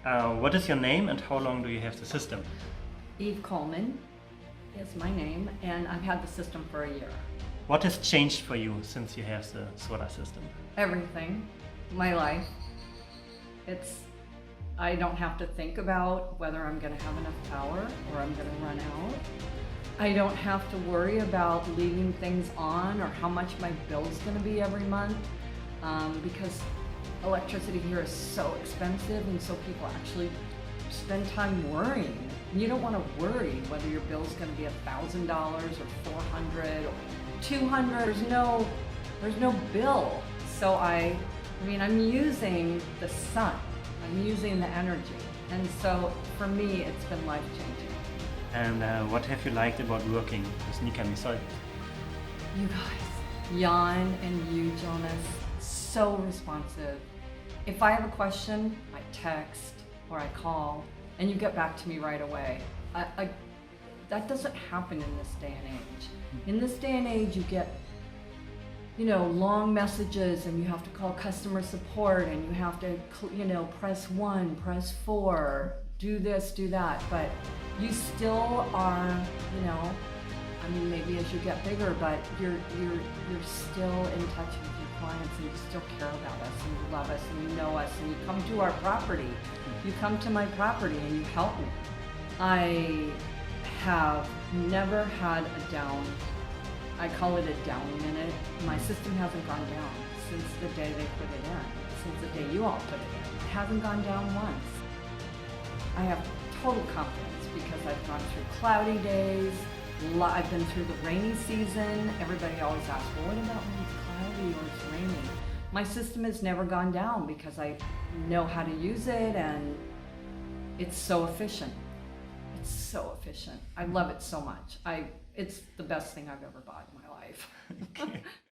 What is your name and how long do you have the system? Eve Coleman is my name, and I've had the system for a year. What has changed for you since you have the solar system? Everything, my life. I don't have to think about whether I'm going to have enough power or I'm going to run out. I don't have to worry about leaving things on or how much my bill's going to be every month, because electricity here is so expensive, and so people actually spend time worrying. You don't want to worry whether your bill's going to be $1,000 or $400 or $200. There's no bill. So I'm using the sun. I'm using the energy. And so for me, it's been life-changing. And what have you liked about working with Nicamisol? You guys, Jan and you, Jonas, so responsive. If I have a question, I text or I call, and you get back to me right away. That doesn't happen in this day and age. In this day and age, you get long messages, and you have to call customer support, and you have to, press 1, press 4, do this, do that. But you still are, maybe as you get bigger, but you're still in touch with your clients, and you still care about us, and you love us, and you know us, and you come to our property. You come to my property and you help me. I have never had a down, I call it a down minute. My system hasn't gone down since the day they put it in, since the day you all put it in. It hasn't gone down once. I have total confidence because I've gone through cloudy days, I've been through the rainy season. Everybody always asks, well, what about when it's cloudy or it's raining? My system has never gone down because I know how to use it, and it's so efficient. It's so efficient. I love it so much. It's the best thing I've ever bought in my life. Okay.